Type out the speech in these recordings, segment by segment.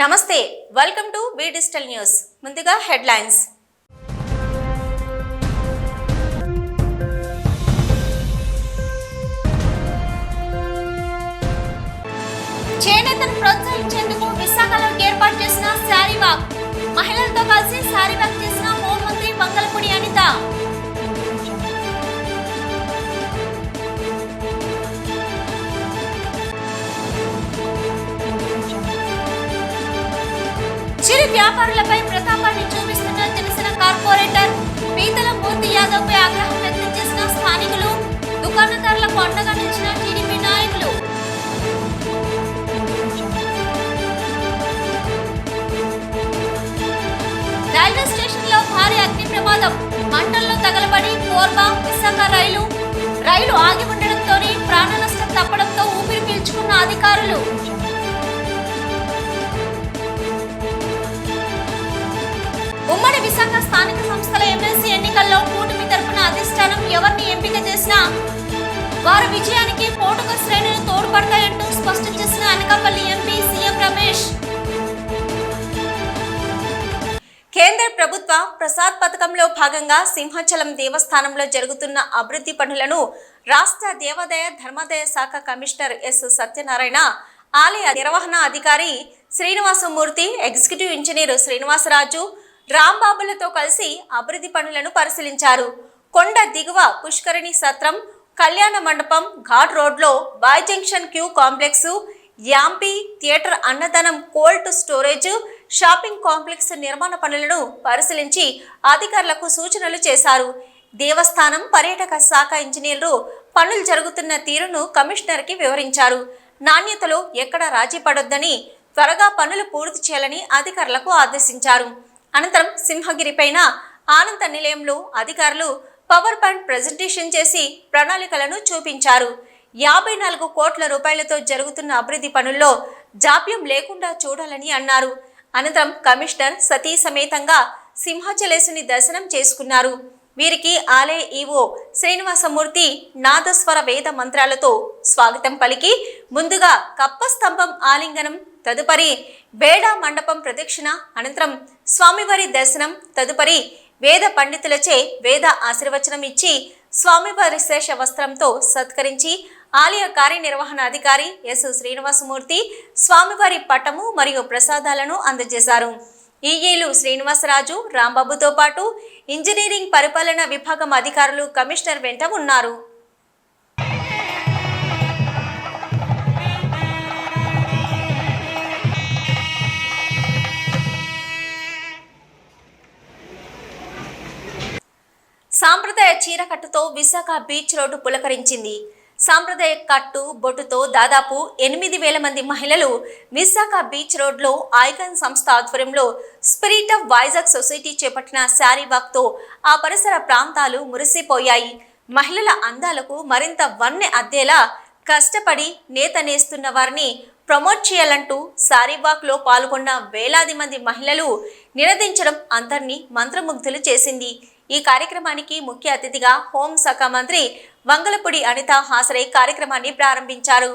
నమస్తే, welcome to be digital news. ముందుగా headlines. చేనేతను ప్రోత్సహించేందుకు విశాఖలో ఏర్పాటు చేసిన శారీ వాక్. మహిళలతో కలిసి శారీ వాక్ చేసిన హోంమంత్రి వంగలపూడి అనిత. చిరు వ్యాపారులపై ప్రతాపాన్ని చూపిస్తున్న తెలిసిన కార్పొరేటర్ పీతల మూర్తి యాదవ్ పై ఆగ్రహం వ్యక్తం చేసిన స్థానికులు, దుకాణదారులకు అండగా నిలిచిన టీడీపీ నాయకులు. రైల్వే స్టేషన్ లో భారీ అగ్ని ప్రమాదం. మంటల్లో తగలబడి కోర్బా విశాఖ రైలు ఆగి ఉండడంతో ప్రాణ నష్టం తప్పడంతో ఊపిరి పీల్చుకున్న అధికారులు. ఉమ్మడి విశాఖ స్థానిక సంస్థల ఎమ్మెల్సీ ఎన్నికల్లో కూటమి తరపున అధిష్టానం ఎవరిని ఎంపిక చేసినా వారి విజయానికి పోటుక శ్రేణులు తోడ్పడతాయంటూ స్పష్టం చేసిన అనకాపల్లి ఎంపీ సీఎం రమేష్. కేంద్ర ప్రభుత్వ ప్రసాద్ పథకంలో భాగంగా సింహాచలం దేవస్థానంలో జరుగుతున్న అభివృద్ధి పనులను రాష్ట్ర దేవాదాయ ధర్మాదాయ శాఖ కమిషనర్ ఎస్ సత్యనారాయణ, ఆలయ నిర్వహణ అధికారి శ్రీనివాసమూర్తి, ఎగ్జిక్యూటివ్ ఇంజనీర్ శ్రీనివాసరాజు, రాంబాబులతో కలిసి అభివృద్ధి పనులను పరిశీలించారు. కొండ దిగువ పుష్కరిణి సత్రం, కళ్యాణ మండపం, ఘాట్ రోడ్లో బాయ్ junction queue complex, amphitheatre, అన్నదానం, కోల్డ్ స్టోరేజ్, షాపింగ్ కాంప్లెక్స్ నిర్మాణ పనులను పరిశీలించి అధికారులకు సూచనలు చేశారు. దేవస్థానం పర్యాటక శాఖ ఇంజనీర్లు పనులు జరుగుతున్న తీరును కమిషనర్కి వివరించారు. నాణ్యతలో ఎక్కడ రాజీ పడొద్దని, త్వరగా పనులు పూర్తి చేయాలని అధికారులకు ఆదేశించారు. అనంతరం సింహగిరి పైన ఆనంద నిలయంలో అధికారులు పవర్ పాయింట్ ప్రజెంటేషన్ చేసి ప్రణాళికలను చూపించారు. 54 కోట్ల రూపాయలతో జరుగుతున్న అభివృద్ధి పనుల్లో జాప్యం లేకుండా చూడాలని అన్నారు. అనంతరం కమిషనర్ సతీ సమేతంగా సింహాచలేశుని దర్శనం చేసుకున్నారు. వీరికి ఆలయ ఈవో శ్రీనివాసమూర్తి నాదస్వర వేద మంత్రాలతో స్వాగతం పలికి ముందుగా కప్ప స్తంభం ఆలింగనం, తదుపరి బేడ మండపం ప్రదక్షిణ, అనంతరం స్వామివారి దర్శనం, తదుపరి వేద పండితులచే వేద ఆశీర్వచనం ఇచ్చి స్వామివారి శేష వస్త్రంతో సత్కరించి ఆలయ కార్యనిర్వహణ అధికారి ఎస్ శ్రీనివాసమూర్తి స్వామివారి పటము మరియు ప్రసాదాలను అందజేశారు. ఈఏలు శ్రీనివాసరాజు, రాంబాబుతో పాటు ఇంజనీరింగ్ పరిపాలన విభాగం అధికారులు కమిషనర్ వెంట ఉన్నారు. సాంప్రదాయ చీరకట్టుతో విశాఖ బీచ్ రోడ్డు పులకరించింది. సాంప్రదాయ కట్టు బొట్టుతో దాదాపు 8,000 మంది మహిళలు విశాఖ బీచ్ రోడ్లో ఐకాన్ సంస్థ ఆధ్వర్యంలో స్పిరిట్ ఆఫ్ వైజాగ్ సొసైటీ చేపట్టిన శారీ వాక్తో ఆ పరిసర ప్రాంతాలు మురిసిపోయాయి. మహిళల అందాలకు మరింత వన్నె అద్దేలా కష్టపడి నేత నేస్తున్న వారిని ప్రమోట్ చేయాలంటూ శారీ వాక్లో పాల్గొన్న వేలాది మంది మహిళలు నినదించడం అందరినీ మంత్రముగ్ధులు చేసింది. ఈ కార్యక్రమానికి ముఖ్య అతిథిగా హోంశాఖ మంత్రి వంగలపూడి అనిత హాజరై కార్యక్రమాన్ని ప్రారంభించారు.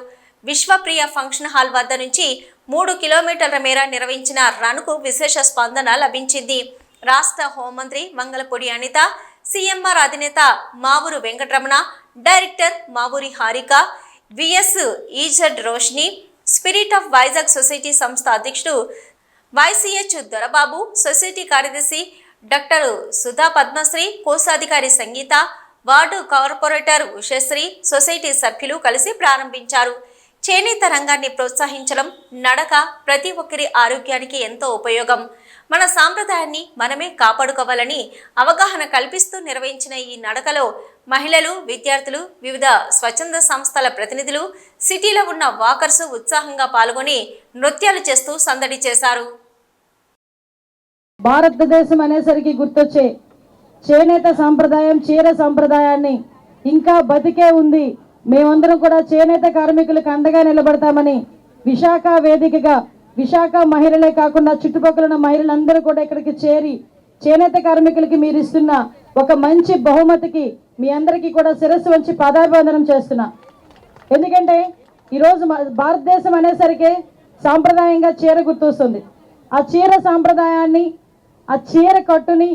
విశ్వప్రియ ఫంక్షన్ హాల్ వద్ద నుంచి 3 కిలోమీటర్ల మేర నిర్వహించిన రన్కు విశేష స్పందన లభించింది. రాష్ట్ర హోంమంత్రి వంగలపూడి అనిత, సిఎంఆర్ అధినేత Mavuru Venkataramana, director Mavuri Harika, VSEZ Roshini, spirit of Vizag society సంస్థ అధ్యక్షుడు వైసిహెచ్ దొరబాబు, సొసైటీ కార్యదర్శి డాక్టర్ సుధా పద్మశ్రీ, కోశాధికారి Sangeetha, ward corporator Ushasri, society సభ్యులు కలిసి ప్రారంభించారు. చేనేత రంగాన్ని ప్రోత్సహించడం, నడక ప్రతి ఒక్కరి ఆరోగ్యానికి ఎంతో ఉపయోగం. మన సాంప్రదాయాన్ని మనమే కాపాడుకోవాలని అవగాహన కల్పిస్తూ నిర్వహించిన ఈ నడకలో మహిళలు, విద్యార్థులు, వివిధ స్వచ్ఛంద సంస్థల ప్రతినిధులు, సిటీలో ఉన్న వాకర్స్ ఉత్సాహంగా పాల్గొని నృత్యాలు చేస్తూ సందడి చేశారు. భారతదేశం అనేసరికి గుర్తొచ్చే చేనేత సాంప్రదాయం, చీర సాంప్రదాయాన్ని ఇంకా బతికే ఉంది. మేమందరం కూడా చేనేత కార్మికులకు అండగా నిలబడతామని విశాఖ వేదికగా విశాఖ మహిళలే కాకుండా చుట్టుపక్కల ఉన్న మహిళలందరూ కూడా ఇక్కడికి చేరి చేనేత కార్మికులకి మీరు ఇస్తున్న ఒక మంచి బహుమతికి మీ అందరికీ కూడా శిరస్సు వంచి పాదాభివందనం చేస్తున్నా. ఎందుకంటే ఈరోజు భారతదేశం అనేసరికి సాంప్రదాయంగా చీర గుర్తొస్తుంది. ఆ చీర సాంప్రదాయాన్ని, ఆ చీర కట్టుని,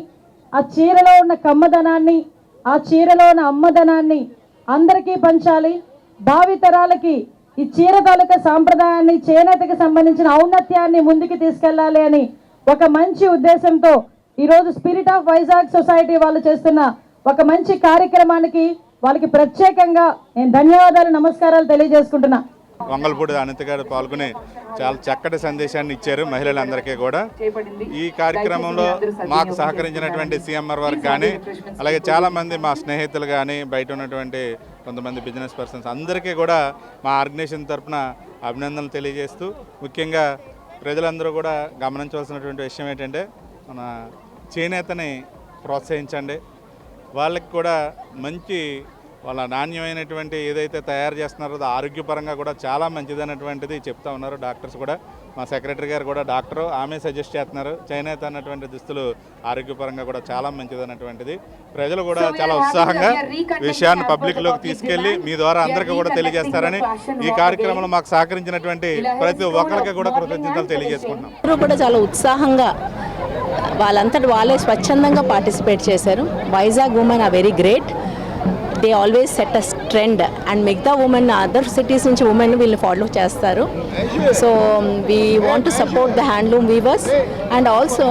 ఆ చీరలో ఉన్న కమ్మదనాన్ని, ఆ చీరలో ఉన్న అమ్మదనాన్ని అందరికీ పంచాలి. భావితరాలకి ఈ చీర తాలూకా సాంప్రదాయాన్ని, చేనేతకి సంబంధించిన ఔన్నత్యాన్ని ముందుకు తీసుకెళ్ళాలి అని ఒక మంచి ఉద్దేశంతో ఈరోజు స్పిరిట్ ఆఫ్ వైజాగ్ సొసైటీ వాళ్ళు చేస్తున్న ఒక మంచి కార్యక్రమానికి వాళ్ళకి ప్రత్యేకంగా నేను ధన్యవాదాలు, నమస్కారాలు తెలియజేసుకుంటున్నా. వంగల్పూడి అనిత గారు పాల్గొని చాలా చక్కటి సందేశాన్ని ఇచ్చారు మహిళలందరికీ కూడా. ఈ కార్యక్రమంలో మాకు సహకరించినటువంటి సిఎంఆర్ వారికి కానీ, అలాగే చాలామంది మా స్నేహితులు కానీ, బయట ఉన్నటువంటి కొంతమంది బిజినెస్ పర్సన్స్ అందరికీ కూడా మా ఆర్గనైజేషన్ తరఫున అభినందనలు తెలియజేస్తూ, ముఖ్యంగా ప్రజలందరూ కూడా గమనించవలసినటువంటి విషయం ఏంటంటే మన చేనేతని ప్రోత్సహించండి. వాళ్ళకి కూడా మంచి వాళ్ళ నాణ్యమైనటువంటి ఏదైతే తయారు చేస్తున్నారో అది ఆరోగ్యపరంగా కూడా చాలా మంచిదన్నటువంటిది చెప్తా ఉన్నారు డాక్టర్స్ కూడా. మా సెక్రటరీ గారు కూడా డాక్టరు, ఆమె సజెస్ట్ చేస్తున్నారు చేనేత అన్నటువంటి దుస్తులు ఆరోగ్యపరంగా కూడా చాలా మంచిదన్నటువంటిది. ప్రజలు కూడా చాలా ఉత్సాహంగా విషయాన్ని పబ్లిక్లోకి తీసుకెళ్లి మీ ద్వారా అందరికీ కూడా తెలియజేస్తారని ఈ కార్యక్రమంలో మాకు సహకరించినటువంటి ప్రతి ఒక్కరికి కూడా కృతజ్ఞతలు తెలియజేసుకుంటున్నాం. అందరూ కూడా చాలా ఉత్సాహంగా వాళ్ళంతటి వాళ్ళే స్వచ్ఛందంగా పార్టిసిపేట్ చేశారు. Vizag women are very great. They always set a trend and మిగతా ఉమెన్ అదర్ సిటీస్ నుంచి ఉమెన్ వీళ్ళు ఫాలో చేస్తారు. So we want to support the handloom weavers and also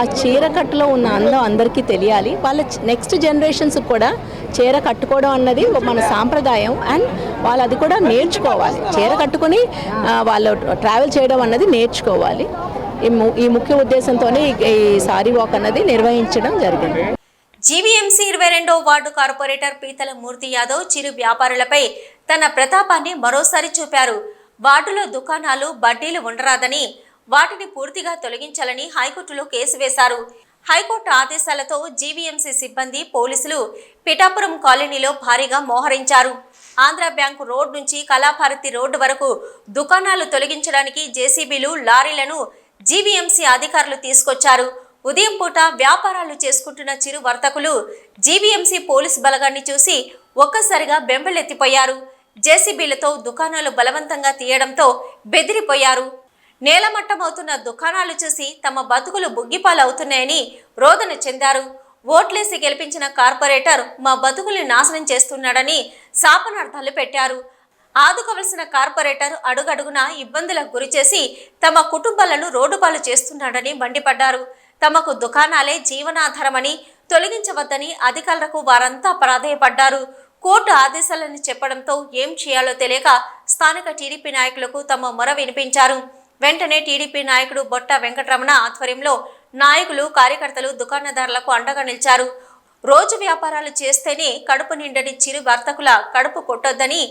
ఆ చీర కట్టులో ఉన్న అందం అందరికీ తెలియాలి. వాళ్ళ నెక్స్ట్ జనరేషన్స్ కూడా చీర కట్టుకోవడం అన్నది మన సాంప్రదాయం అండ్ వాళ్ళు అది కూడా నేర్చుకోవాలి. చీర కట్టుకొని వాళ్ళు ట్రావెల్ చేయడం అన్నది నేర్చుకోవాలి. ఈ ముఖ్య ఉద్దేశంతోనే ఈ సారీ వాక్ అన్నది నిర్వహించడం జరిగింది. జీవీఎంసీ 22వ వార్డు కార్పొరేటర్ పీతల మూర్తి యాదవ్ చిరు వ్యాపారులపై తన ప్రతాపాన్ని మరోసారి చూపారు. వార్డులో దుకాణాలు, బడ్డీలు ఉండరాదని, వాటిని పూర్తిగా తొలగించాలని హైకోర్టులో కేసు వేశారు. హైకోర్టు ఆదేశాలతో జీవీఎంసీ సిబ్బంది, పోలీసులు పిఠాపురం కాలనీలో భారీగా మోహరించారు. ఆంధ్ర బ్యాంకు రోడ్ నుంచి కళాభారతి రోడ్డు వరకు దుకాణాలు తొలగించడానికి జేసీబీలు, లారీలను జీవీఎంసీ అధికారులు తీసుకొచ్చారు. ఉదయం పూట వ్యాపారాలు చేసుకుంటున్న చిరు వర్తకులు జీవీఎంసీ పోలీసు బలగాన్ని చూసి ఒక్కసారిగా బెంబెలెత్తిపోయారు. జేసీబీలతో దుకాణాలు బలవంతంగా తీయడంతో బెదిరిపోయారు. నేలమట్టమవుతున్న దుకాణాలు చూసి తమ బతుకులు బుగ్గిపాలవుతున్నాయని రోదన చెందారు. ఓట్లేసి గెలిపించిన కార్పొరేటర్ మా బతుకుల్ని నాశనం చేస్తున్నాడని శాపనార్థాలు పెట్టారు. ఆదుకోవలసిన కార్పొరేటర్ అడుగడుగునా ఇబ్బందులకు గురిచేసి తమ కుటుంబాలను రోడ్డుపాలు చేస్తున్నాడని మండిపడ్డారు. తమకు దుకాణాలే జీవనాధారమని, తొలగించవద్దని అధికారులకు వారంతా ప్రాధేయపడ్డారు. కోర్టు ఆదేశాలను చెప్పడంతో ఏం చేయాలో తెలియక స్థానిక టీడీపీ నాయకులకు తమ మొర వినిపించారు. వెంటనే టీడీపీ నాయకుడు బొట్ట వెంకటరమణ ఆధ్వర్యంలో నాయకులు, కార్యకర్తలు దుకాణదారులకు అండగా నిలిచారు. రోజు వ్యాపారాలు చేస్తేనే కడుపు నిండని చిరు వర్తకుల కడుపు కొట్టొద్దని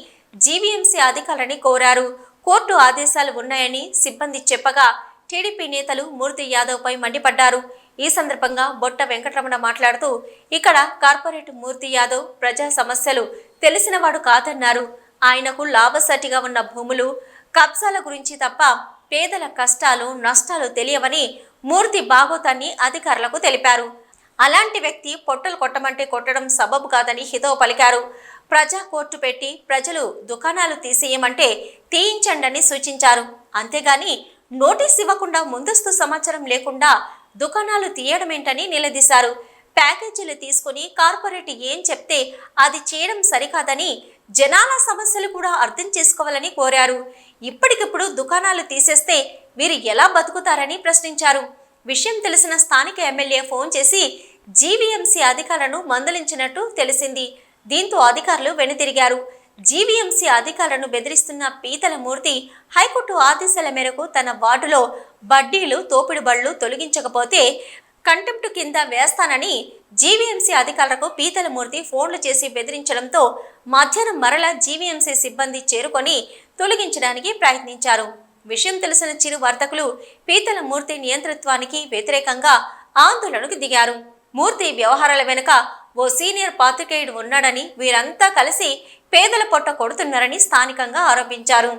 జీవీఎంసీ అధికారులని కోరారు. కోర్టు ఆదేశాలు ఉన్నాయని సిబ్బంది చెప్పగా టీడీపీ నేతలు మూర్తి యాదవ్ పై మండిపడ్డారు. ఈ సందర్భంగా బొట్ట వెంకటరమణ మాట్లాడుతూ, ఇక్కడ కార్పొరేట్ మూర్తి యాదవ్ ప్రజా సమస్యలు తెలిసినవాడు కాదన్నారు. ఆయనకు లాభసాటిగా ఉన్న భూములు, కబ్జాల గురించి తప్ప పేదల కష్టాలు, నష్టాలు తెలియవని మూర్తి భాగోతాన్ని అధికారులకు తెలిపారు. అలాంటి వ్యక్తి పొట్టలు కొట్టమంటే కొట్టడం సబబు కాదని హితవు పలికారు. ప్రజా కోర్టు పెట్టి ప్రజలు దుకాణాలు తీసేయమంటే తీయించండని సూచించారు. అంతేగాని నోటీస్ ఇవ్వకుండా, ముందస్తు సమాచారం లేకుండా దుకాణాలు తీయడమేంటని నిలదీశారు. ప్యాకేజీలు తీసుకుని కార్పొరేట్ ఏం చెప్తే అది చేయడం సరికాదని, జనాల సమస్యలు కూడా అర్థం చేసుకోవాలని కోరారు. ఇప్పటికిప్పుడు దుకాణాలు తీసేస్తే వీరు ఎలా బతుకుతారని ప్రశ్నించారు. విషయం తెలిసిన స్థానిక ఎమ్మెల్యే ఫోన్ చేసి జీవీఎంసీ అధికారులను మందలించినట్టు తెలిసింది. దీంతో అధికారులు వెనుతిరిగారు. జీవీఎంసీ అధికారులను బెదిరిస్తున్న పీతల మూర్తి హైకోర్టు ఆదేశాల మేరకు తన వార్డులో బడ్డీలు, తోపిడి బళ్లు తొలగించకపోతే కంటెంప్ట్ కింద వేస్తానని జీవీఎంసీ అధికారులకు పీతల మూర్తి ఫోన్లు చేసి బెదిరించడంతో మధ్యాహ్నం మరలా జీవీఎంసీ సిబ్బంది చేరుకొని తొలగించడానికి ప్రయత్నించారు. విషయం తెలిసిన చిరు వర్తకులు పీతల మూర్తి నియంతృత్వానికి వ్యతిరేకంగా ఆందోళనకు దిగారు. మూర్తి వ్యవహారాల వెనుక ఓ సీనియర్ పాత్రికేయుడు ఉన్నాడని, వీరంతా కలిసి పేదల పొట్ట కొడుతున్నారని స్థానికంగా ఆరోపించారు.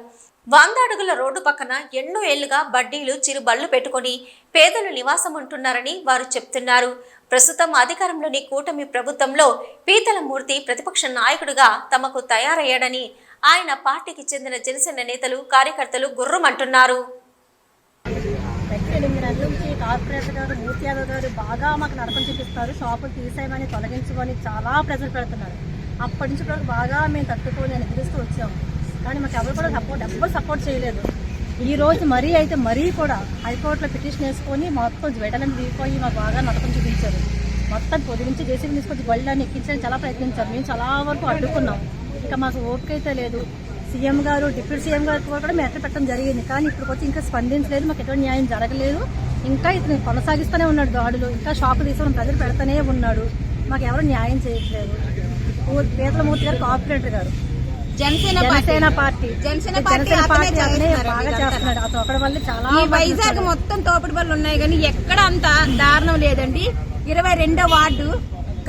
100 అడుగుల రోడ్డు పక్కన ఎన్నో ఏళ్లుగా బడ్డీలు, చిరు బళ్ళు పెట్టుకుని పేదలు నివాసం ఉంటున్నారని వారు చెప్తున్నారు. ప్రస్తుతం అధికారంలోని కూటమి ప్రభుత్వంలో పీతల మూర్తి ప్రతిపక్ష నాయకుడిగా తమకు తయారయ్యాడని ఆయన పార్టీకి చెందిన జనసేన నేతలు, కార్యకర్తలు గుర్రుమంటున్నారు. కార్పొరేటర్ గారు మూర్తి యాదవ్ గారు బాగా మాకు నడపని చూపిస్తారు. షాపులు తీసేయమని తొలగించుకొని చాలా ప్రెజర్ పెడుతున్నారు. అప్పటి నుంచి కూడా బాగా మేము తట్టుకొని ఎదురుస్తూ వచ్చాము. కానీ మాకు ఎవరు కూడా ఎవ్వరు సపోర్ట్ చేయలేదు. ఈ రోజు మరీ కూడా హైకోర్టులో పిటిషన్ వేసుకొని మొత్తం వెడలను దిగిపోయి మాకు బాగా నడపని చూపించారు. మొత్తం పొద్దు నుంచి జేసీబీ తీసుకొచ్చి బళ్ళని ఎక్కించడానికి చాలా ప్రయత్నించారు. మేము చాలా వరకు అడ్డుకున్నాం. ఇంకా మాకు ఓపిక అయితే లేదు. సీఎం గారు, డిప్యూటీ సీఎం గారు కూడా మేము ఎక్కడ పెట్టడం జరిగింది. కానీ ఇప్పుడు వచ్చి ఇంకా స్పందించలేదు. మాకు ఎటువంటి న్యాయం జరగలేదు. ఇంకా ఇతను కొనసాగిస్తూనే ఉన్నాడు దాడులు. ఇంకా షాపు తీసుకోవడం ప్రజలు పెడతానే ఉన్నాడు. మాకు ఎవరు న్యాయం చేయట్లేదు. పీతలమూర్తి గారు కార్పొరేటర్ గారు జనసేన పార్టీ అతనే బాగా చేస్తున్నాడు. అతను ఒకటి వల్ల చాలా వైజాగ్ మొత్తం తోపుడు బళ్ళు ఉన్నాయి కానీ ఎక్కడ అంత దారుణం లేదండి. 22వ వార్డు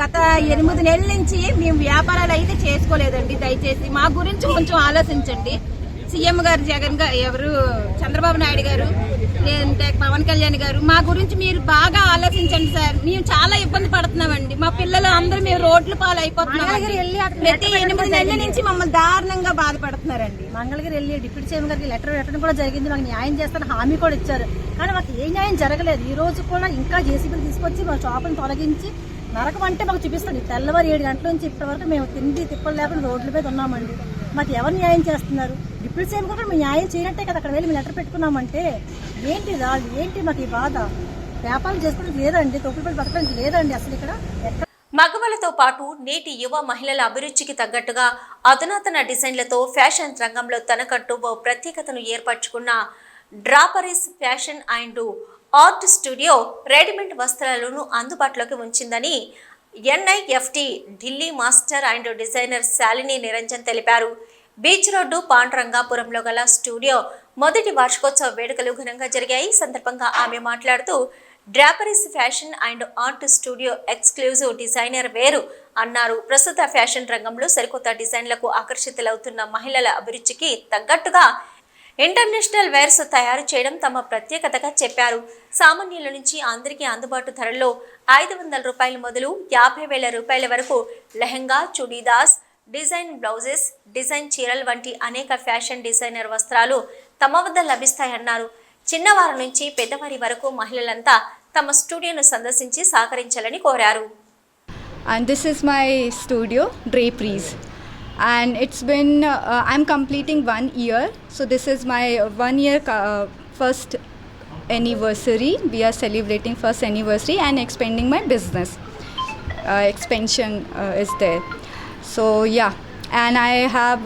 గత 8 నెలల నుంచి మేము వ్యాపారాలు అయితే చేసుకోలేదండి. దయచేసి మా గురించి కొంచెం ఆలోచించండి. సీఎం గారు, జగన్ గారు, ఎవరు చంద్రబాబు నాయుడు గారు, లేదంటే పవన్ కళ్యాణ్ గారు, మా గురించి మీరు బాగా ఆలోచించండి సార్. మేము చాలా ఇబ్బంది పడుతున్నామండి. మా పిల్లలు అందరూ మేము రోడ్ల పాలు అయిపోతున్నాం. ప్రతి 8 నెలల నుంచి మమ్మల్ని దారుణంగా బాధపడుతున్నారండి. మంగళగిరి వెళ్ళి డిప్యూటీ సీఎం గారికి లెటర్ పెట్టడం కూడా జరిగింది. మాకు న్యాయం చేస్తారని హామీ కూడా ఇచ్చారు. కానీ మాకు ఏ న్యాయం జరగలేదు. ఈ రోజు కూడా ఇంకా జేసీబీలు తీసుకొచ్చి మా షాపును తొలగించి నరకం అంటే మాకు చూపిస్తుంది. తెల్లవారు 7 గంటల నుంచి ఇప్పటి వరకు మేము తిండి తిప్పలు లేకుండా రోడ్ల మీద ఉన్నామండి. మాకు ఎవరు న్యాయం చేస్తున్నారు? డిప్యూటీ సీఎం కూడా మేము న్యాయం చేయనట్టే కదా అక్కడ వెళ్ళి మేము లెటర్ పెట్టుకున్నామంటే ఏంటి రాళ్ళు ఏంటి మాకు ఈ బాధ? వ్యాపారం చేసుకోవడానికి లేదండి, తొక్కుడు బతకడానికి లేదండి అసలు ఇక్కడ. మగవాళ్ళతో పాటు నేటి యువ మహిళల అభిరుచికి తగ్గట్టుగా అధునాతన డిజైన్లతో ఫ్యాషన్ రంగంలో తనకంటూ ఓ ప్రత్యేకతను ఏర్పరచుకున్న Draperies fashion and art studio readymade వస్త్రాలను అందుబాటులోకి ఉంచిందని NIFT Delhi master and designer Shalini Niranjan తెలిపారు. బీచ్ రోడ్డు పాండురంగాపురంలో గల స్టూడియో మొదటి వార్షికోత్సవ వేడుకలు ఘనంగా జరిగాయి. ఈ సందర్భంగా ఆమె మాట్లాడుతూ Draperies fashion and art studio exclusive designer వేరు అన్నారు. ప్రస్తుత ఫ్యాషన్ రంగంలో సరికొత్త డిజైన్లకు ఆకర్షితులవుతున్న మహిళల అభిరుచికి తగ్గట్టుగా ఇంటర్నేషనల్ వేర్స్ తయారు చేయడం తమ ప్రత్యేకతగా చెప్పారు. సామాన్యుల నుంచి అందరికీ అందుబాటు ధరల్లో 500 రూపాయలు మొదలు 50,000 రూపాయల వరకు lehenga, churidars, design blouses, design చీరలు వంటి అనేక ఫ్యాషన్ డిజైనర్ వస్త్రాలు తమ వద్ద లభిస్తాయన్నారు. చిన్నవారి నుంచి పెద్దవారి వరకు మహిళలంతా తమ స్టూడియోను సందర్శించి సహకరించాలని కోరారు. And this is my studio, Draperies. And it's been, I'm completing 1 year. So this is my 1 year first anniversary. We are celebrating first anniversary and expanding my business. Expansion is there. So yeah, and I have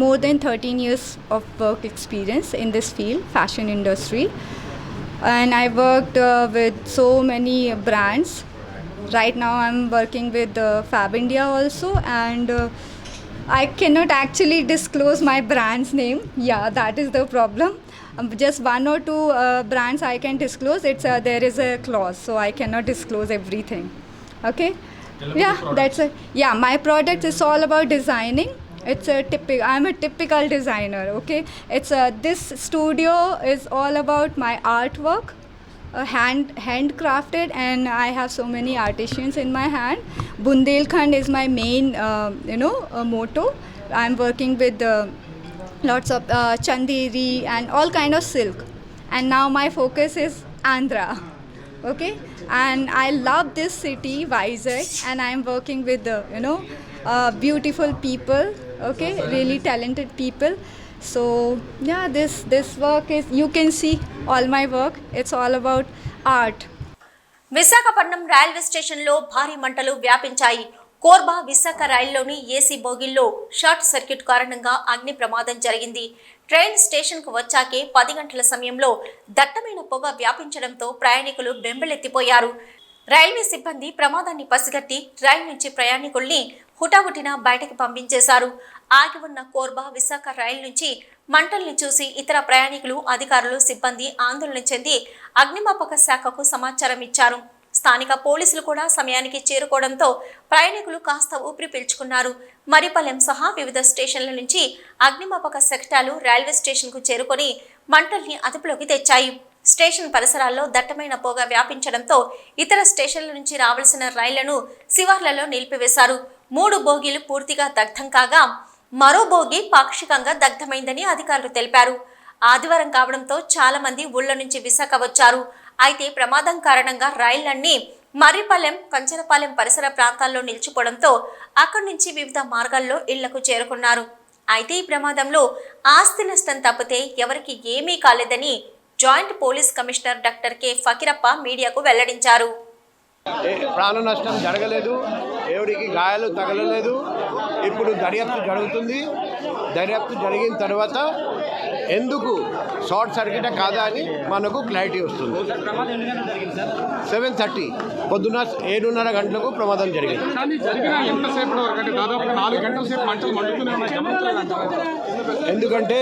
more than 13 years of work experience in this field, fashion industry. And I worked with so many brands. Right now I'm working with Fab India also, and I cannot actually disclose my brand's name. Yeah, that is the problem. Just 1 or 2 brands I can disclose. There is a clause, so I cannot disclose everything. Okay? Yeah, that's it. Yeah, my product is all about designing. I'm a typical designer. Okay, this studio is all about my artwork, handcrafted, and I have so many artisans in my hand. Bundelkhand is my main motto. I'm working with lots of chanderi and all kind of silk, and now my focus is Andhra. Okay, and I love this city, Vizag, and I'm working with beautiful people. Okay, really talented people. So yeah, this work is, you can see all my work. It's all about art. Visakhapatnam railway స్టేషన్లో భారీ మంటలు వ్యాపించాయి. కోర్బా విశాఖ రైల్లోని AC బోగిల్లో short circuit కారణంగా అగ్ని ప్రమాదం జరిగింది. ట్రైన్ స్టేషన్కు వచ్చాకే 10 గంటల సమయంలో దట్టమైన పొగ వ్యాపించడంతో ప్రయాణికులు బెంబెలెత్తిపోయారు. రైల్వే సిబ్బంది ప్రమాదాన్ని పసిగట్టి రైలు నుంచి ప్రయాణికుల్ని హుటాహుటిన బయటకు పంపించేశారు. ఆగి ఉన్న కోర్బా విశాఖ రైలు నుంచి మంటల్ని చూసి ఇతర ప్రయాణికులు, అధికారులు, సిబ్బంది ఆందోళన చెంది అగ్నిమాపక శాఖకు సమాచారం ఇచ్చారు. స్థానిక పోలీసులు కూడా సమయానికి చేరుకోవడంతో ప్రయాణికులు కాస్త ఊపిరి పీల్చుకున్నారు. మరిపల్లెం సహా వివిధ స్టేషన్ల నుంచి అగ్నిమాపక శకటాలు రైల్వే స్టేషన్కు చేరుకొని మంటల్ని అదుపులోకి తెచ్చాయి. స్టేషన్ పరిసరాల్లో దట్టమైన పొగ వ్యాపించడంతో ఇతర స్టేషన్ల నుంచి రావాల్సిన రైళ్లను శివార్లలో నిలిపివేశారు. 3 బోగీలు పూర్తిగా దగ్ధం కాగా మరో బోగి పాక్షికంగా దగ్ధమైందని అధికారులు తెలిపారు. ఆదివారం కావడంతో చాలా మంది ఊళ్ళ నుంచి విశాఖ వచ్చారు. అయితే ప్రమాదం కారణంగా రైళ్లన్నీ మర్రిపాలెం, కంచరపాలెం పరిసర ప్రాంతాల్లో నిలిచిపోవడంతో అక్కడి నుంచి వివిధ మార్గాల్లో ఇళ్లకు చేరుకున్నారు. అయితే ఈ ప్రమాదంలో ఆస్తి నష్టం తప్పితే ఎవరికి ఏమీ కాలేదని joint police commissioner doctor K Fakirappa మీడియాకు వెల్లడించారు. ప్రాణ నష్టం జరగలేదు, ఎవరికి గాయాలు తగలలేదు. ఇప్పుడు దర్యాప్తు జరుగుతుంది. దర్యాప్తు జరిగిన తర్వాత ఎందుకు షార్ట్ సర్క్యూట్ కాదా అని మనకు క్లారిటీ వస్తుంది. 7:30 పొద్దున 7:30 గంటలకు ప్రమాదం జరిగింది. ఎందుకంటే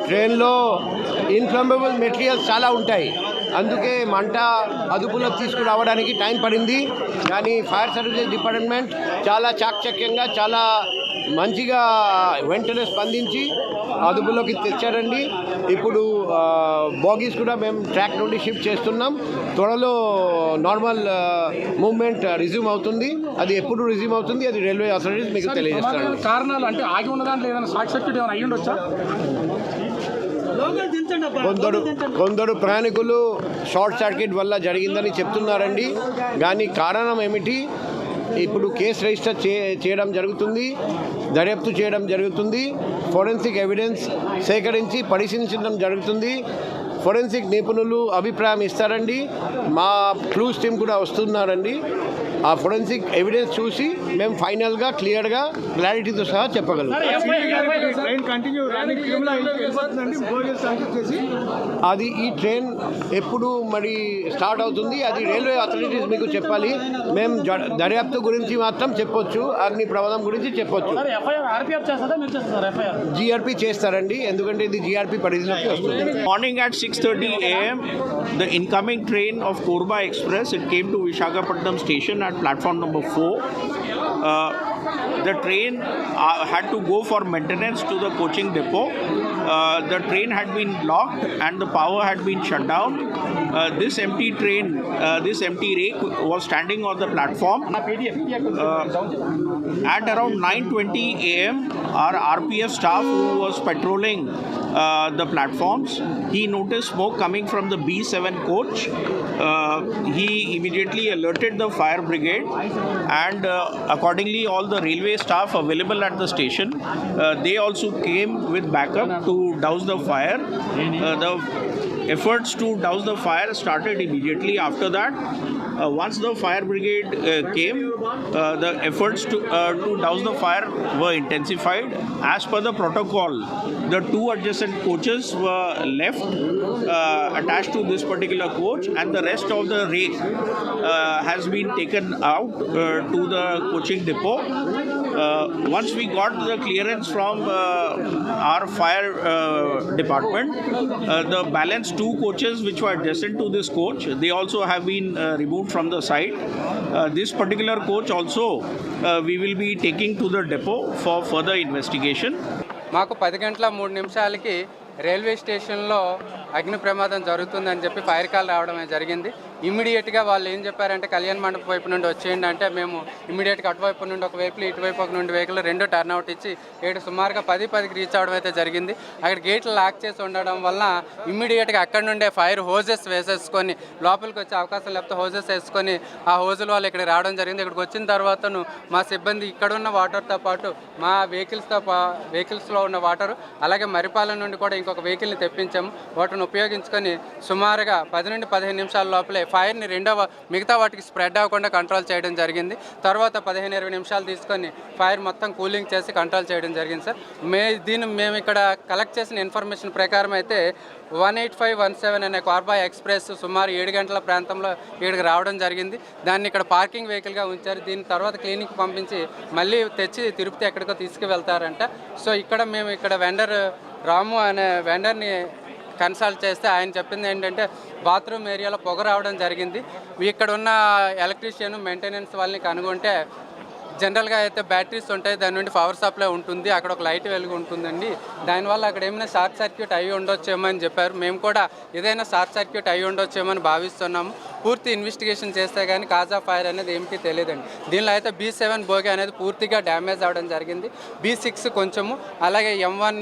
ట్రైన్లో ఇన్ఫ్లమబుల్ మెటీరియల్స్ చాలా ఉంటాయి. అందుకే మంట అదుపులోకి తీసుకురావడానికి టైం పడింది. కానీ ఫైర్ సర్వీసెస్ డిపార్ట్మెంట్ చాలా చాకచక్యంగా, చాలా మంచిగా వెంటనే స్పందించి అదుపులోకి తెచ్చారండి. ఇప్పుడు బాగీస్ కూడా మేము ట్రాక్ నుండి షిఫ్ట్ చేస్తున్నాం. త్వరలో నార్మల్ మూవ్మెంట్ రిజ్యూమ్ అవుతుంది. అది ఎప్పుడు రిజ్యూమ్ అవుతుంది అది రైల్వే అథారిటీస్ మీకు తెలియజేస్తారు. కారణాలు అంటే ఆగి ఉన్న దాంట్లో ఏదైనా షార్ట్ సర్క్యూట్ ఏమైనా అయ్యి ఉండొచ్చా? కొందరు ప్రయాణికులు షార్ట్ సర్క్యూట్ వల్ల జరిగిందని చెప్తున్నారండి. కానీ కారణం ఏమిటి? ఇప్పుడు కేసు రిజిస్టర్ చేయడం జరుగుతుంది, దర్యాప్తు చేయడం జరుగుతుంది, ఫోరెన్సిక్ ఎవిడెన్స్ సేకరించి పరిశీలించడం జరుగుతుంది. ఫోరెన్సిక్ నిపుణులు అభిప్రాయం ఇస్తారండి. మా క్లూస్ టీమ్ కూడా వస్తున్నారండి. ఆ ఫోరెన్సిక్ ఎవిడెన్స్ చూసి మేము ఫైనల్గా క్లియర్గా క్లారిటీతో సహా చెప్పగలం. అది ఈ ట్రైన్ ఎప్పుడు మరి స్టార్ట్ అవుతుంది అది రైల్వే అథారిటీస్ మీకు చెప్పాలి. మేము దర్యాప్తు గురించి మాత్రం చెప్పొచ్చు, అగ్ని ప్రమాదం గురించి చెప్పొచ్చు. జీఆర్పీ చేస్తారండి, ఎందుకంటే ఇది జీఆర్పీ పరిధిలోకి వస్తుంది. Morning at 6:30 a.m. the incoming train of Korba Express, it came to Visakhapatnam station at platform number 4. The train had to go for maintenance to the coaching depot. The train had been blocked and the power had been shut down. This empty train, this empty rake was standing on the platform. At around 9:20 a.m., our RPF staff who was patrolling the platforms, he noticed smoke coming from the B7 coach. He immediately alerted the fire brigade and accordingly all the railway staff available at the station, they also came with backup to douse the fire. The efforts to douse the fire started immediately after that. Once the fire brigade came, the efforts to douse the fire were intensified. As per the protocol, the two adjacent coaches were left attached to this particular coach, and the rest of the rake has been taken out to the coaching depot. Once we got the clearance from our fire department, the balance two coaches which were adjacent to this coach, they also have been removed from the site. This particular coach also we will be taking to the depot for further investigation. మాకు 10:03 railway స్టేషన్లో అగ్ని ప్రమాదం జరుగుతుందని చెప్పి fire call రావడం జరిగింది. ఇమ్మీడియట్గా వాళ్ళు ఏం చెప్పారంటే కళ్యాణ్ మండపం వైపు నుండి వచ్చేయండి అంటే మేము ఇమ్మీడియట్గా అటువైపు నుండి ఒక వెహికల్ ఇటువైపు ఒక నుండి వెహికల్ రెండు టర్న్అవుట్ ఇచ్చి సుమారుగా 10:10కి రీచ్ అవడం అయితే జరిగింది. అక్కడ గేట్లు లాక్ చేసి ఉండడం వల్ల ఇమ్మీడియట్గా అక్కడ నుండే ఫైర్ హోజెస్ వేసేసుకొని లోపలికి వచ్చే అవకాశం లేకపోతే హోజెస్ వేసుకొని ఆ హోజుల వాళ్ళు ఇక్కడ రావడం జరిగింది. ఇక్కడికి వచ్చిన తర్వాతను మా సిబ్బంది ఇక్కడున్న వాటర్తో పాటు మా వెహికల్స్లో ఉన్న వాటర్ అలాగే మరిపాలెం నుండి కూడా ఇంకొక వెహికల్ని తెప్పించాము. వాటిని ఉపయోగించుకొని సుమారుగా 10 నుండి 15 నిమిషాల లోపలే ఫైర్ని మిగతా వాటికి స్ప్రెడ్ అవ్వకుండా కంట్రోల్ చేయడం జరిగింది. తర్వాత 15-20 నిమిషాలు తీసుకొని ఫైర్ మొత్తం కూలింగ్ చేసి కంట్రోల్ చేయడం జరిగింది సార్. మేము ఇక్కడ కలెక్ట్ చేసిన ఇన్ఫర్మేషన్ ప్రకారం అయితే 18517 అనే కోర్బా ఎక్స్ప్రెస్ సుమారు 7 గంటల ప్రాంతంలో ఇక్కడికి రావడం జరిగింది. దాన్ని ఇక్కడ పార్కింగ్ వెహికల్గా ఉంచారు. దీని తర్వాత క్లినిక్ పంపించి మళ్ళీ తెచ్చి తిరుపతి ఎక్కడికో తీసుకువెళ్తారంట. సో మేము ఇక్కడ వెండర్ రాము అనే వెండర్ని కన్సల్ట్ చేస్తే ఆయన చెప్పింది ఏంటంటే బాత్రూమ్ ఏరియాలో పొగ రావడం జరిగింది. ఇక్కడ ఉన్న ఎలక్ట్రీషియన్ మెయింటెనెన్స్ వాళ్ళని కనుగొంటే జనరల్గా అయితే బ్యాటరీస్ ఉంటాయి, దాని నుండి పవర్ సప్లై ఉంటుంది, అక్కడ ఒక లైట్ వెలుగు ఉంటుందండి, దానివల్ల అక్కడ ఏమైనా షార్ట్ సర్క్యూట్ అయ్యి ఉండొచ్చేమో అని చెప్పారు. మేము కూడా ఏదైనా షార్ట్ సర్క్యూట్ అయ్యి ఉండొచ్చేమో అని భావిస్తున్నాము. పూర్తి ఇన్వెస్టిగేషన్ చేస్తే కానీ కాజ్ ఆఫ్ ఫైర్ అనేది ఏమిటి తెలియదండి. దీనిలో అయితే B7 బోగి అనేది పూర్తిగా డ్యామేజ్ అవ్వడం జరిగింది. B6 కొంచెము, అలాగే M1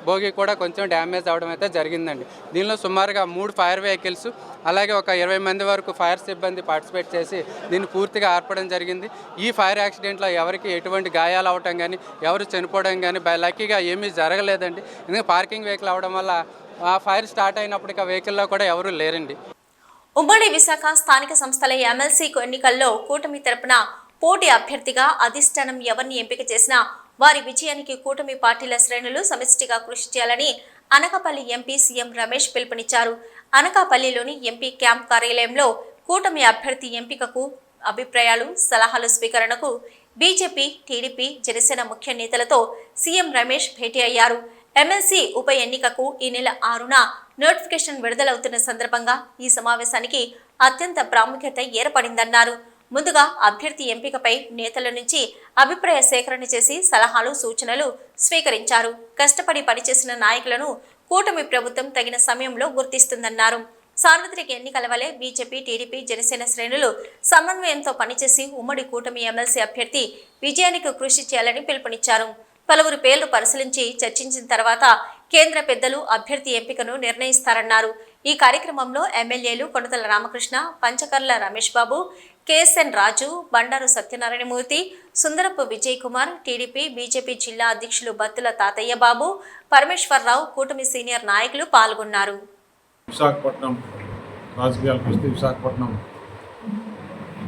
బోగి కూడా కొంచెం డ్యామేజ్ అవ్వడం అయితే జరిగిందండి. దీనిలో సుమారుగా 3 ఫైర్ వెహికల్స్ అలాగే ఒక 20 మంది వరకు ఫైర్ సిబ్బంది పార్టిసిపేట్ చేసి దీన్ని పూర్తిగా ఆర్పడం జరిగింది. ఈ ఫైర్ యాక్సిడెంట్లో ఎవరికి ఎటువంటి గాయాలు అవ్వటం కానీ ఎవరు చనిపోవడం కానీ లక్కీగా ఏమీ జరగలేదండి. ఎందుకంటే పార్కింగ్ వెహికల్ అవ్వడం వల్ల ఆ ఫైర్ స్టార్ట్ అయినప్పటికీ ఆ వెహికల్లో కూడా ఎవరు లేరండి. ఉమ్మడి విశాఖ స్థానిక సంస్థల ఎమ్మెల్సీ ఎన్నికల్లో కూటమి తరపున పోటీ అభ్యర్థిగా అధిష్టానం ఎవరిని ఎంపిక చేసినా వారి విజయానికి కూటమి పార్టీల శ్రేణులు సమిష్టిగా కృషి చేయాలని అనకాపల్లి ఎంపీ సీఎం రమేష్ పిలుపునిచ్చారు. అనకాపల్లిలోని ఎంపీ క్యాంప్ కార్యాలయంలో కూటమి అభ్యర్థి ఎంపికకు అభిప్రాయాలు, సలహాలు స్వీకరణకు బీజేపీ, టీడీపీ, జనసేన ముఖ్య నేతలతో సీఎం రమేష్ భేటీ అయ్యారు. ఎమ్మెల్సీ ఉప ఎన్నికకు ఈ నెల 6న నోటిఫికేషన్ విడుదలవుతున్న సందర్భంగా ఈ సమావేశానికి అత్యంత ప్రాముఖ్యత ఏర్పడిందన్నారు. ముందుగా అభ్యర్థి ఎంపికపై నేతల నుంచి అభిప్రాయ సేకరణ చేసి సలహాలు, సూచనలు స్వీకరించారు. కష్టపడి పనిచేసిన నాయకులను కూటమి ప్రభుత్వం తగిన సమయంలో గుర్తిస్తుందన్నారు. సార్వత్రిక ఎన్నికల వలె బీజేపీ, టీడీపీ, జనసేన శ్రేణులు సమన్వయంతో పనిచేసి ఉమ్మడి కూటమి ఎమ్మెల్సీ అభ్యర్థి విజయానికి కృషి చేయాలని పిలుపునిచ్చారు. పలువురు పేర్లు పరిశీలించి చర్చించిన తర్వాత కేంద్ర పెద్దలు అభ్యర్థి ఎంపికను నిర్ణయిస్తారన్నారు. ఈ కార్యక్రమంలో ఎమ్మెల్యేలు కొనతల రామకృష్ణ, పంచకర్ల రమేష్ బాబు, కేఎస్ఎన్ రాజు, బండారు సత్యనారాయణమూర్తి, సుందరపు విజయ్ కుమార్, టీడీపీ, బీజేపీ జిల్లా అధ్యక్షులు బత్తుల తాతయ్య బాబు, పరమేశ్వరరావు, కూటమి సీనియర్ నాయకులు పాల్గొన్నారు. విశాఖపట్నం రాజకీయాలకు వస్తే విశాఖపట్నం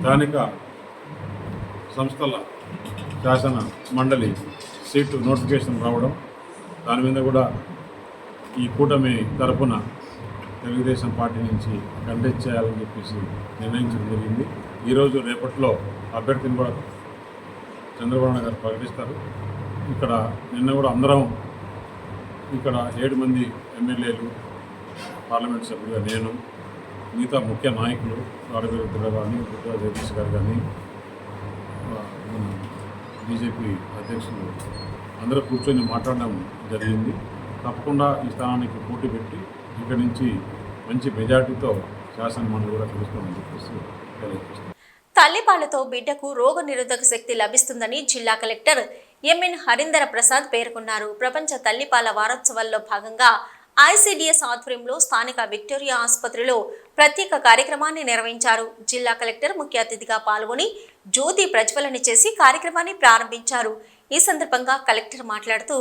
స్థానిక సంస్థల శాసన మండలి సీటు నోటిఫికేషన్ రావడం, దాని మీద కూడా ఈ కూటమి తరపున తెలుగుదేశం పార్టీ నుంచి కంటెస్ట్ చేయాలని చెప్పేసి నిర్ణయించడం జరిగింది. ఈరోజు రేపట్లో అభ్యర్థిని కూడా చంద్రబాబు నాయుడు గారు ప్రకటిస్తారు. ఇక్కడ నిన్న కూడా అందరం ఇక్కడ 7 మంది ఎమ్మెల్యేలు, పార్లమెంట్ సభ్యులుగా నేను, మిగతా ముఖ్య నాయకులు ఆడవిరుద్ర కానీ, గుర్తుగా జగదీష్ గారు కానీ, బీజేపీ అధ్యక్షులు అందరూ కూర్చొని మాట్లాడడం జరిగింది. తప్పకుండా ఈ స్థానానికి పోటీ పెట్టి ఇక్కడి నుంచి మంచి మెజార్టీతో శాసన మండలి కూడా తెలుస్తామని చెప్పేసి తెలియజేస్తాం. తల్లిపాలతో బిడ్డకు రోగ నిరోధక శక్తి లభిస్తుందని జిల్లా కలెక్టర్ ఎంఎన్ హరీందర్ ప్రసాద్ పేర్కొన్నారు. ప్రపంచ తల్లిపాల వారోత్సవాల్లో భాగంగా ఐసీడీఎస్ ఆధ్వర్యంలో స్థానిక విక్టోరియా ఆసుపత్రిలో ప్రత్యేక కార్యక్రమాన్ని నిర్వహించారు. జిల్లా కలెక్టర్ ముఖ్య అతిథిగా పాల్గొని జ్యోతి ప్రజ్వలన చేసి కార్యక్రమాన్ని ప్రారంభించారు. ఈ సందర్భంగా కలెక్టర్ మాట్లాడుతూ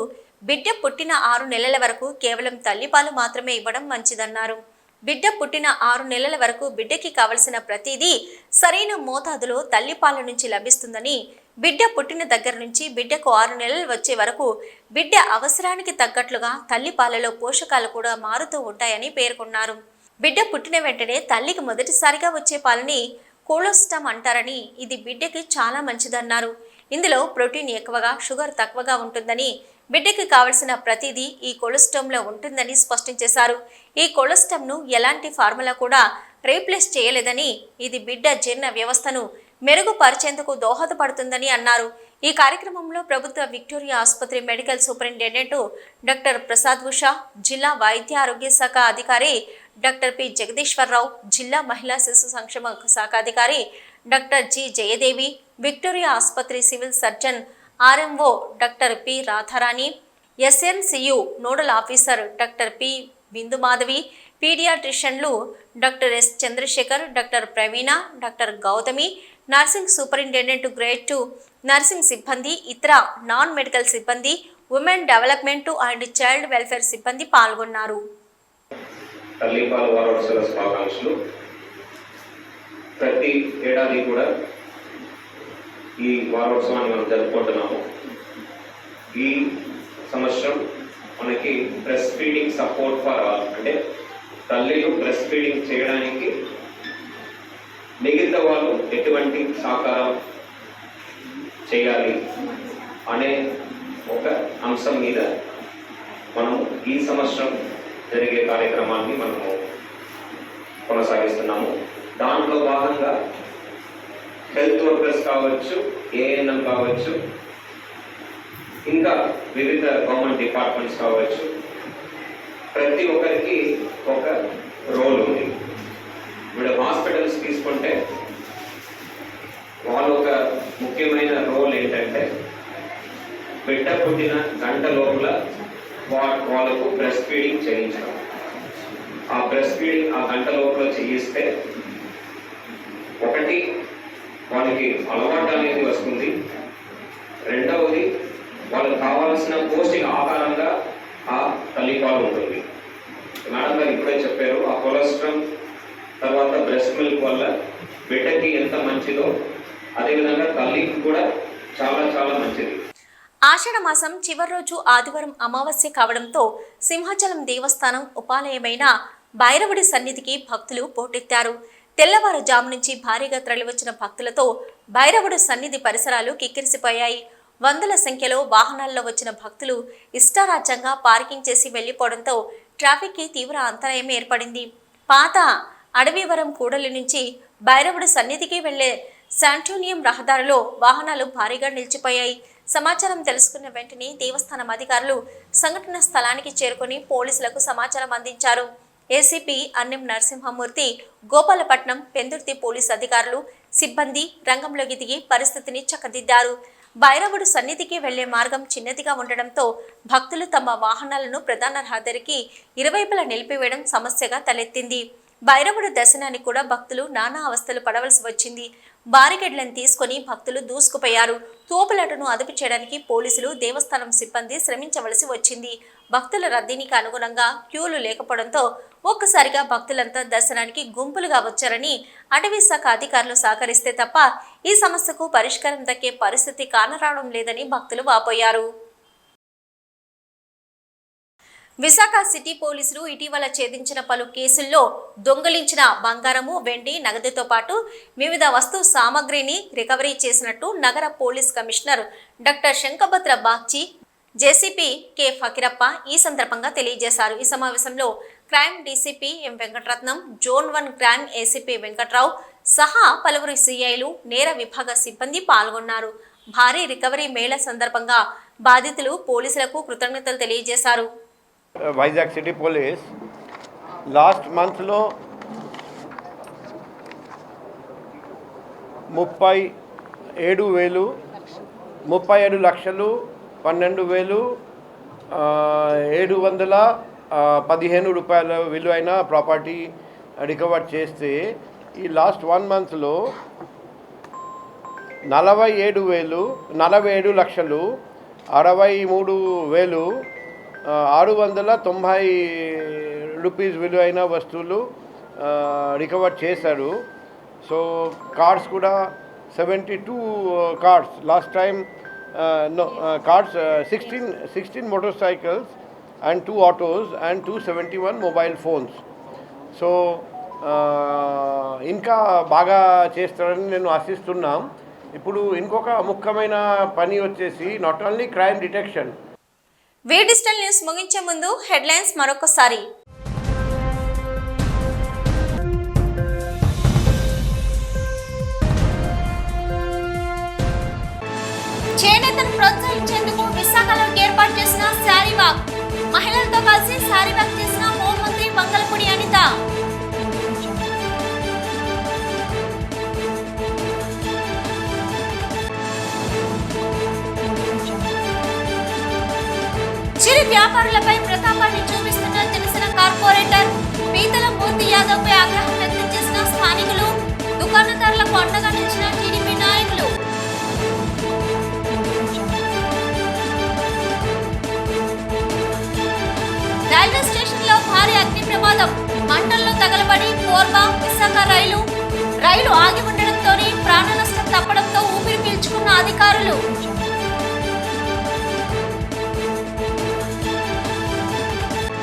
బిడ్డ పుట్టిన 6 నెలల వరకు కేవలం తల్లిపాలు మాత్రమే ఇవ్వడం మంచిదన్నారు. బిడ్డ పుట్టిన 6 నెలల వరకు బిడ్డకి కావలసిన ప్రతిదీ సరైన మోతాదులో తల్లిపాల నుంచి లభిస్తుందని, బిడ్డ పుట్టిన దగ్గర నుంచి బిడ్డకు 6 నెలలు వచ్చే వరకు బిడ్డ అవసరానికి తగ్గట్లుగా తల్లిపాలలో పోషకాలు కూడా మారుతూ ఉంటాయని పేర్కొన్నారు. బిడ్డ పుట్టిన వెంటనే తల్లికి మొదటిసారిగా వచ్చే పాలని కోలోస్టమ్ అంటారని, ఇది బిడ్డకి చాలా మంచిదన్నారు. ఇందులో ప్రోటీన్ ఎక్కువగా, షుగర్ తక్కువగా ఉంటుందని, బిడ్డకి కావలసిన ప్రతిదీ ఈ కొలెస్ట్రామ్లో ఉంటుందని స్పష్టం చేశారు. ఈ కొలెస్ట్రామ్ను ఎలాంటి ఫార్ములా కూడా రీప్లేస్ చేయలేదని, ఇది బిడ్డ జీర్ణ వ్యవస్థను మెరుగుపరిచేందుకు దోహదపడుతుందని అన్నారు. ఈ కార్యక్రమంలో ప్రభుత్వ విక్టోరియా ఆసుపత్రి medical superintendent doctor Prasad Usha, జిల్లా వైద్య ఆరోగ్య శాఖ అధికారి డాక్టర్ పి జగదీశ్వరరావు, జిల్లా మహిళా శిశు సంక్షేమ శాఖ అధికారి డాక్టర్ జి జయదేవి, విక్టోరియా ఆసుపత్రి civil surgeon RMO doctor P Radharani, SNCU nodal officer doctor P Bindumadhavi, పీడియాట్రిషియన్లు doctor S Chandrasekhar, doctor Praveena, doctor Gautami, nursing superintendent grade 2 nursing సిబ్బంది, ఇతర నాన్ మెడికల్ సిబ్బంది, women development and child welfare సిబ్బంది పాల్గొన్నారు. తల్లిపాల వారోత్సవ శుభాకాంక్షలు. ప్రతి ఏడాది కూడా ఈ వారోత్సవాన్ని మనం జరుపుకుంటున్నాము. ఈ సంవత్సరం మనకి breast feeding support for all, అంటే తల్లిలు బ్రెస్ట్ ఫీడింగ్ చేయడానికి మిగతా వాళ్ళు ఎటువంటి సహకారం చేయాలి అనే ఒక అంశం మీద మనము ఈ సంవత్సరం జరిగే కార్యక్రమాన్ని మనము కొనసాగిస్తున్నాము. దాంట్లో భాగంగా హెల్త్ వర్కర్స్ కావచ్చు, ఏఎన్ఎం కావచ్చు, ఇంకా వివిధ గవర్నమెంట్ డిపార్ట్మెంట్స్ కావచ్చు, ప్రతి ఒక్కరికి ఒక రోల్ ఉంది. ఇప్పుడు హాస్పిటల్స్ తీసుకుంటే వాళ్ళు ఒక ముఖ్యమైన రోల్ ఏంటంటే బిడ్డ పుట్టిన గంట లోపల వాళ్ళకు బ్రెస్ట్ ఫీడింగ్ చేయించడం. ఆ బ్రెస్ట్ ఫీడింగ్ ఆ గంట లోపల చేయిస్తే ఒకటి వాళ్ళకి అలవాటు అనేది వస్తుంది, రెండవది వాళ్ళకి కావాల్సిన పౌష్టిక ఆహారంగా ఆ తల్లిపాలు ఉంటుంది. మేడం గారు ఇప్పుడే చెప్పారు, ఆ కొలెస్ట్రాల్ తర్వాత బ్రెస్ట్ మిల్క్ వల్ల బిడ్డకి ఎంత మంచిదో అదేవిధంగా తల్లికి కూడా చాలా చాలా మంచిది. ఆషాఢ మాసం చివరి రోజు ఆదివారం అమావాస్య కావడంతో సింహాచలం దేవస్థానం ఉపాలయమైన భైరవుడి సన్నిధికి భక్తులు పోటెత్తారు. తెల్లవారుజాము నుంచి భారీగా తరలివచ్చిన భక్తులతో భైరవుడి సన్నిధి పరిసరాలు కిక్కిరిసిపోయాయి. వందల సంఖ్యలో వాహనాల్లో వచ్చిన భక్తులు ఇష్టారాజ్యంగా పార్కింగ్ చేసి వెళ్లిపోవడంతో ట్రాఫిక్కి తీవ్ర అంతరాయం ఏర్పడింది. పాత అడవివరం కూడలి నుంచి భైరవుడి సన్నిధికి వెళ్లే శాంటోనియం రహదారిలో వాహనాలు భారీగా నిలిచిపోయాయి. సమాచారం తెలుసుకున్న వెంటనే దేవస్థానం అధికారులు సంఘటన స్థలానికి చేరుకుని పోలీసులకు సమాచారం అందించారు. ఏసీపీ అన్నం నరసింహమూర్తి, గోపాలపట్నం, పెందుర్తి పోలీస్ అధికారులు, సిబ్బంది రంగంలోకి దిగి పరిస్థితిని చక్కదిద్దారు. భైరవుడు సన్నిధికి వెళ్లే మార్గం చిన్నదిగా ఉండడంతో భక్తులు తమ వాహనాలను ప్రధాన రహదారికి ఇరువైపులా నిలిపివేయడం సమస్యగా తలెత్తింది. భైరవుడు దర్శనానికి కూడా భక్తులు నానా అవస్థలు పడవలసి వచ్చింది. బారికేడ్లను తీసుకుని భక్తులు దూసుకుపోయారు. తోపులాటను అదుపు చేయడానికి పోలీసులు, దేవస్థానం సిబ్బంది శ్రమించవలసి వచ్చింది. భక్తుల రద్దీనికి అనుగుణంగా క్యూలు లేకపోవడంతో ఒక్కసారిగా భక్తులంతా దర్శనానికి గుంపులుగా వచ్చారని అటవీ శాఖ అధికారులు సహకరిస్తే తప్ప ఈ సమస్యకు పరిష్కారం దక్కే పరిస్థితి కానరావడం లేదని భక్తులు వాపోయారు. విశాఖ సిటీ పోలీసులు ఇటీవల ఛేదించిన పలు కేసుల్లో దొంగిలించిన బంగారము, వెండి, నగదుతో పాటు వివిధ వస్తు సామగ్రిని రికవరీ చేసినట్టు నగర police commissioner doctor Shankhabrata Bagchi, JCP K Fakirappa ఈ సందర్భంగా తెలియజేశారు. ఈ సమావేశంలో crime DCP M Venkataratnam, zone 1 crime ACP Venkatrao సహా పలువురు సీఐలు, నేర విభాగ సిబ్బంది పాల్గొన్నారు. భారీ రికవరీ మేళ సందర్భంగా బాధితులు పోలీసులకు కృతజ్ఞతలు తెలియజేశారు. వైజాగ్ సిటీ పోలీస్ లాస్ట్ మంత్లో 37,12,715 రూపాయల విలువైన ప్రాపర్టీ రికవర్ చేస్తే ఈ లాస్ట్ 1 మంత్లో 47,63,690 రూపీస్ విలువైన వస్తువులు రికవర్ చేశారు. సో కార్స్ కూడా 72 cars last time cars 16 motor cycles and 2 autos and 271 mobile phones. So ఇంకా బాగా చేస్తారని నేను ఆశిస్తున్నాం. ఇప్పుడు ఇంకొక ముఖ్యమైన పని వచ్చేసి not only crime detection. We digital news ముగించే ముందు హెడ్లైన్స్ మరొకసారి. చేనేతను ప్రోత్సహించేందుకు విశాఖలో ఏర్పాటు చేసిన శారీ వాక్, మహిళలతో కలిసి శారీ వాక్ చేసిన హోంమంత్రి వంగలపూడి అనిత. చిరు వ్యాపారులపై ప్రతాపాన్ని చూపిస్తున్న జనసేన కార్పొరేటర్ పీతల మూర్తి యాదవ్ పై ఆగ్రహం వ్యక్తం చేసిన స్థానికులు, దుకాణదారులకు అండగా నిలిచిన టీడీపీ నాయకులు. రైల్వే స్టేషన్ లో భారీ అగ్ని ప్రమాదం, మంటల్లో తగలబడి కోర్బా విశాఖ రైలు ఆగి ఉండడంతో ప్రాణ నష్టం తప్పడంతో ఊపిరి పీల్చుకున్న అధికారులు.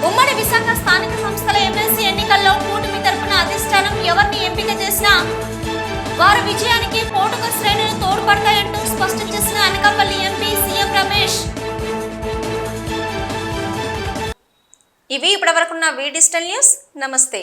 ఉమ్మడి విశాఖ స్థానిక సంస్థల ఎమ్మెల్సీ ఎన్నికల్లో కూటమి తరపున అధిష్టానం ఎవరిని ఎంపిక చేసినా వారి విజయానికి పోటుక శ్రేణులు తోడ్పడతాయంటూ స్పష్టం చేసిన అనకాపల్లి ఎంపీ సీఎం రమేష్. ఇవి ఇప్పటివరకున్న వీ డిజిటల్ న్యూస్. నమస్తే.